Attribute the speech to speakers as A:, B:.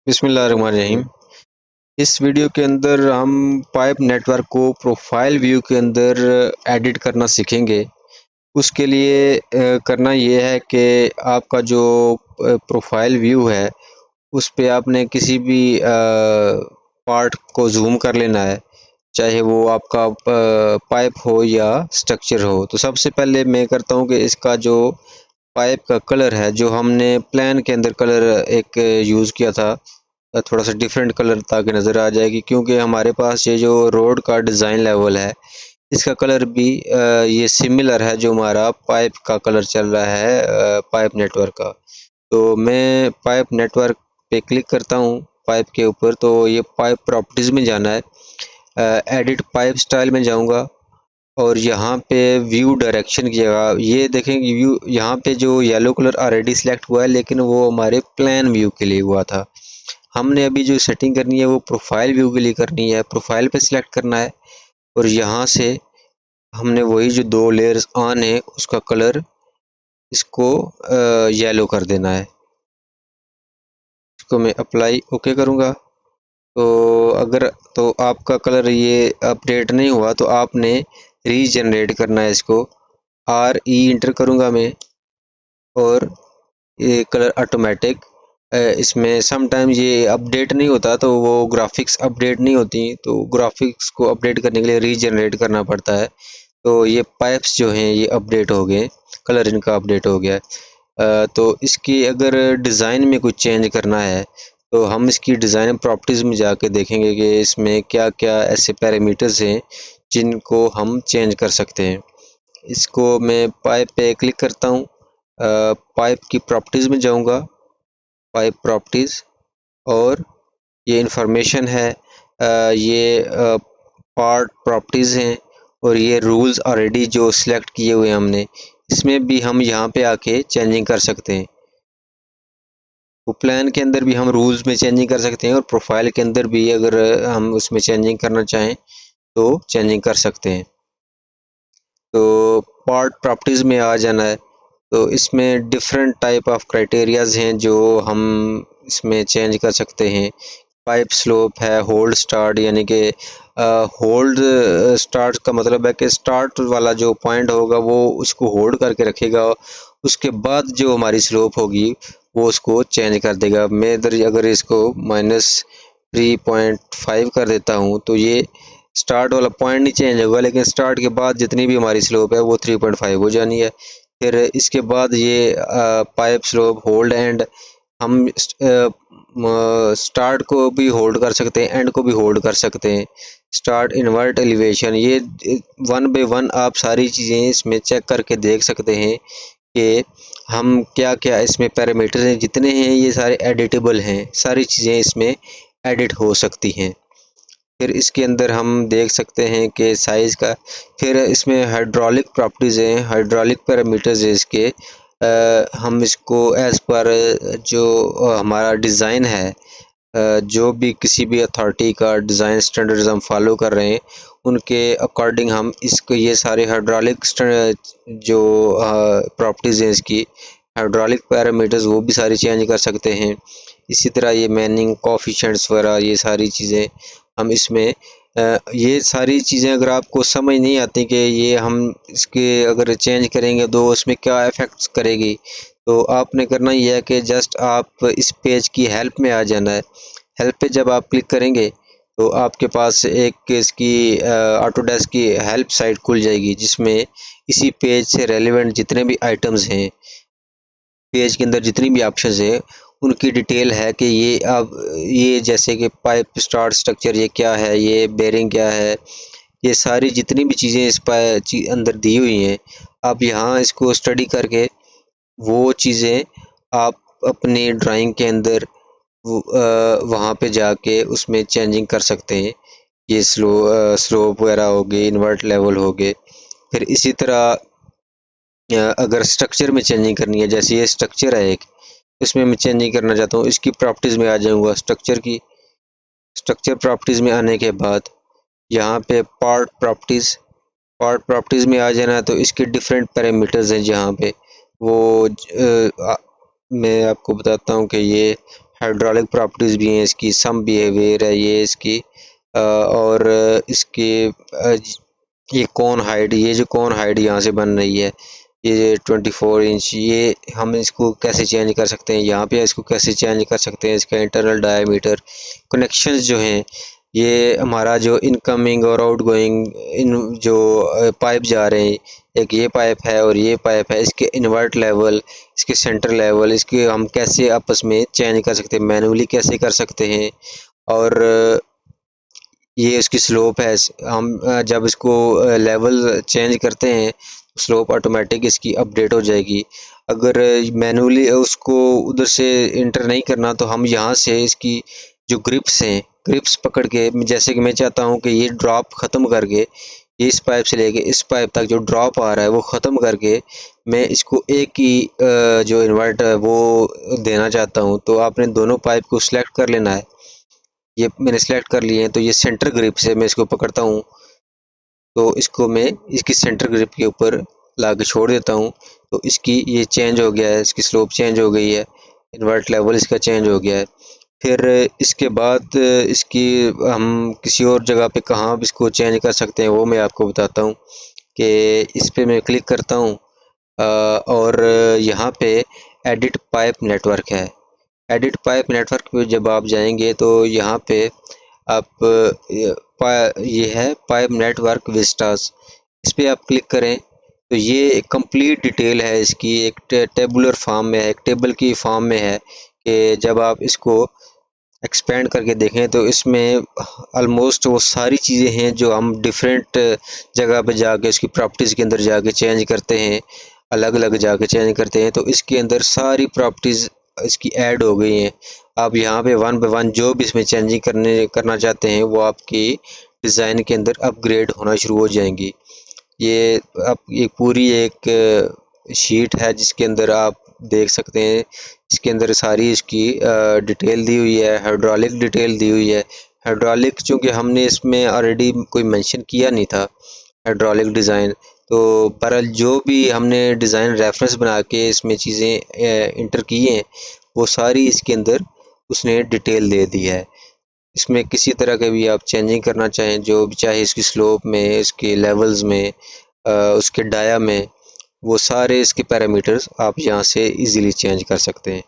A: बिस्मिल्लाहिर्रहमानिर्रहीम। इस वीडियो के अंदर हम पाइप नेटवर्क को प्रोफाइल व्यू के अंदर एडिट करना सीखेंगे। उसके लिए करना ये है कि आपका जो प्रोफाइल व्यू है उस पे आपने किसी भी पार्ट को जूम कर लेना है, चाहे वो आपका पाइप हो या स्ट्रक्चर हो। तो सबसे पहले मैं करता हूँ कि इसका जो पाइप का कलर है, जो हमने प्लान के अंदर कलर एक यूज़ किया था, थोड़ा सा डिफरेंट कलर ताकि नज़र आ जाएगी, क्योंकि हमारे पास ये जो रोड का डिज़ाइन लेवल है इसका कलर भी ये सिमिलर है जो हमारा पाइप का कलर चल रहा है पाइप नेटवर्क का। तो मैं पाइप नेटवर्क पे क्लिक करता हूँ पाइप के ऊपर, तो ये पाइप प्रॉपर्टीज़ में जाना है, एडिट पाइप स्टाइल में जाऊँगा और यहाँ पे व्यू डायरेक्शन की जगह ये देखेंगे व्यू, यहाँ पे जो येलो कलर ऑलरेडी सिलेक्ट हुआ है लेकिन वो हमारे प्लान व्यू के लिए हुआ था। हमने अभी जो सेटिंग करनी है वो प्रोफाइल व्यू के लिए करनी है। प्रोफाइल पे सिलेक्ट करना है और यहाँ से हमने वही जो दो लेयर्स ऑन है उसका कलर इसको येलो कर देना है। इसको मैं अप्लाई ओके करूँगा। तो अगर तो आपका कलर ये अपडेट नहीं हुआ तो आपने रीजनरेट करना है इसको। RE इंटर करूँगा मैं और ये कलर ऑटोमेटिक, इसमें समटाइम ये अपडेट नहीं होता, तो वो ग्राफिक्स अपडेट नहीं होती, तो ग्राफिक्स को अपडेट करने के लिए रीजनरेट करना पड़ता है। तो ये पाइप्स जो हैं ये अपडेट हो गए, कलर इनका अपडेट हो गया है। तो इसकी अगर डिज़ाइन में कुछ चेंज करना है तो हम इसकी डिज़ाइन प्रॉपर्टीज़ में जाके देखेंगे कि इसमें क्या क्या ऐसे पैरामीटर्स हैं जिनको हम चेंज कर सकते हैं। इसको मैं पाइप पे क्लिक करता हूँ, पाइप की प्रॉपर्टीज़ में जाऊँगा, पाइप प्रॉपर्टीज़, और ये इंफॉर्मेशन है, ये पार्ट प्रॉपर्टीज़ हैं और ये रूल्स ऑलरेडी जो सिलेक्ट किए हुए हैं हमने, इसमें भी हम यहाँ पे आके चेंजिंग कर सकते हैं। तो प्लान के अंदर भी हम रूल्स में चेंजिंग कर सकते हैं और प्रोफाइल के अंदर भी अगर हम उसमें चेंजिंग करना चाहें तो चेंजिंग कर सकते हैं। तो पार्ट प्रॉपर्टीज़ में आ जाना है, तो इसमें डिफरेंट टाइप ऑफ क्राइटेरियाज़ हैं जो हम इसमें चेंज कर सकते हैं। पाइप स्लोप है, होल्ड स्टार्ट, यानी कि होल्ड स्टार्ट का मतलब है कि स्टार्ट वाला जो पॉइंट होगा वो उसको होल्ड करके रखेगा, उसके बाद जो हमारी स्लोप होगी वो उसको चेंज कर देगा। मैं इधर अगर इसको -3.5 कर देता हूँ तो ये स्टार्ट वाला पॉइंट नहीं चेंज होगा, लेकिन स्टार्ट के बाद जितनी भी हमारी स्लोप है वो 3.5 हो जानी है। फिर इसके बाद ये पाइप स्लोप होल्ड एंड, हम स्टार्ट को भी होल्ड कर सकते हैं, एंड को भी होल्ड कर सकते हैं। स्टार्ट इन्वर्ट एलिवेशन, ये वन बाय वन आप सारी चीज़ें इसमें चेक करके देख सकते हैं कि हम क्या क्या इसमें पैरामीटर्स हैं, जितने हैं ये सारे एडिटेबल हैं, सारी चीज़ें इसमें एडिट हो सकती हैं। फिर इसके अंदर हम देख सकते हैं कि साइज़ का, फिर इसमें हाइड्रोलिक प्रॉपर्टीज़ हैं, हाइड्रोलिक पैरामीटर्स है इसके, हम इसको एज़ पर जो हमारा डिज़ाइन है, जो भी किसी भी अथॉरिटी का डिज़ाइन स्टैंडर्ड्स हम फॉलो कर रहे हैं उनके अकॉर्डिंग हम इसको ये सारे हाइड्रोलिक जो प्रॉपर्टीज़ हैं इसकी, हाइड्रोलिक पैरामीटर्स वो भी सारी चेंज कर सकते हैं। इसी तरह ये मैनिंग कोएफिशिएंट्स वगैरह ये सारी चीज़ें हम इसमें, ये सारी चीज़ें अगर आपको समझ नहीं आती कि ये हम इसके अगर चेंज करेंगे तो उसमें क्या इफ़ेक्ट्स करेगी, तो आपने करना ये है कि जस्ट आप इस पेज की हेल्प में आ जाना है। हेल्प पे जब आप क्लिक करेंगे तो आपके पास एक इसकी ऑटोडेस्क की हेल्प साइट खुल जाएगी, जिसमें इसी पेज से रेलेवेंट जितने भी आइटम्स हैं, पेज के अंदर जितनी भी ऑप्शंस हैं उनकी डिटेल है कि ये अब ये जैसे कि पाइप स्टार्ट स्ट्रक्चर ये क्या है, ये बेरिंग क्या है, ये सारी जितनी भी चीज़ें इस अंदर दी हुई हैं, आप यहाँ इसको स्टडी करके वो चीज़ें आप अपनी ड्राइंग के अंदर वहाँ पे जाके उसमें चेंजिंग कर सकते हैं। ये स्लोप वगैरह हो गए, इन्वर्ट लेवल हो गए। फिर इसी तरह अगर स्ट्रक्चर में चेंजिंग करनी है, जैसे ये स्ट्रक्चर है एक, इसमें मैं चेंजिंग करना चाहता हूँ, इसकी प्रॉपर्टीज़ में आ जाऊँगा, स्ट्रक्चर की, स्ट्रक्चर प्रॉपर्टीज़ में आने के बाद यहाँ पे पार्ट प्रॉपर्टीज़ में आ जाना है, तो इसके डिफरेंट पैरामीटर्स हैं जहाँ पे वो मैं आपको बताता हूँ कि ये हाइड्रोलिक प्रॉपर्टीज़ भी हैं इसकी, सम बिहेवियर है ये इसकी, और इसके ये कोन हाइट, ये जो कोन हाइट यहाँ से बन रही है, ये 24 इंच, ये हम इसको कैसे चेंज कर सकते हैं, यहाँ पे इसको कैसे चेंज कर सकते हैं, इसका इंटरनल डायमीटर, कनेक्शंस जो हैं, ये हमारा जो इनकमिंग और आउटगोइंग इन जो पाइप जा रहे हैं, एक ये पाइप है और ये पाइप है, इसके इन्वर्ट लेवल, इसके सेंटर लेवल, इसके हम कैसे आपस में चेंज कर सकते हैं, मैनुअली कैसे कर सकते हैं, और ये इसकी स्लोप है। हम जब इसको लेवल चेंज करते हैं स्लोप ऑटोमेटिक इसकी अपडेट हो जाएगी। अगर मैनुअली उसको उधर से इंटर नहीं करना तो हम यहाँ से इसकी जो ग्रिप्स हैं, ग्रिप्स पकड़ के, जैसे कि मैं चाहता हूँ कि ये ड्रॉप ख़त्म करके, ये इस पाइप से लेके इस पाइप तक जो ड्रॉप आ रहा है वो ख़त्म करके मैं इसको एक ही जो इन्वर्ट है वो देना चाहता हूँ, तो आपने दोनों पाइप को सिलेक्ट कर लेना है। ये मैंने सेलेक्ट कर लिए हैं, तो ये सेंटर ग्रिप से मैं इसको पकड़ता हूँ, तो इसको मैं इसकी सेंटर ग्रिप के ऊपर ला के छोड़ देता हूँ, तो इसकी ये चेंज हो गया है, इसकी स्लोप चेंज हो गई है, इन्वर्ट लेवल इसका चेंज हो गया है। फिर इसके बाद इसकी हम किसी और जगह पे कहाँ इसको चेंज कर सकते हैं वो मैं आपको बताता हूँ, कि इस पर मैं क्लिक करता हूँ और यहाँ पे एडिट पाइप नेटवर्क है। एडिट पाइप नेटवर्क पे जब आप जाएंगे तो यहाँ पे आप ये है पाइप नेटवर्क विस्टास, इस पर आप क्लिक करें तो ये कंप्लीट डिटेल है इसकी, एक टेबुलर फॉर्म में है, एक टेबल की फॉर्म में है, कि जब आप इसको एक्सपेंड करके देखें तो इसमें ऑलमोस्ट वो सारी चीज़ें हैं जो हम डिफरेंट जगह पे जाके इसकी प्रॉपर्टीज़ के अंदर जाके चेंज करते हैं, अलग अलग जाके चेंज करते हैं, तो इसके अंदर सारी प्रॉपर्टीज़ इसकी ऐड हो गई हैं। आप यहाँ पे वन बाय वन जो भी इसमें चेंजिंग करना चाहते हैं वो आपकी डिज़ाइन के अंदर अपग्रेड होना शुरू हो जाएंगी। ये अब ये पूरी एक शीट है जिसके अंदर आप देख सकते हैं, इसके अंदर सारी इसकी डिटेल दी हुई है, हाइड्रोलिक डिटेल दी हुई है। हाइड्रोलिक चूँकि हमने इसमें ऑलरेडी कोई मेंशन किया नहीं था हाइड्रोलिक डिज़ाइन, तो बहरहाल जो भी हमने डिज़ाइन रेफरेंस बना के इसमें चीज़ें इंटर की हैं वो सारी इसके अंदर उसने डिटेल दे दी है। इसमें किसी तरह के भी आप चेंजिंग करना चाहें, जो भी चाहे इसकी स्लोप में, इसके लेवल्स में, उसके डाया में, वो सारे इसके पैरामीटर्स आप यहाँ से इजीली चेंज कर सकते हैं।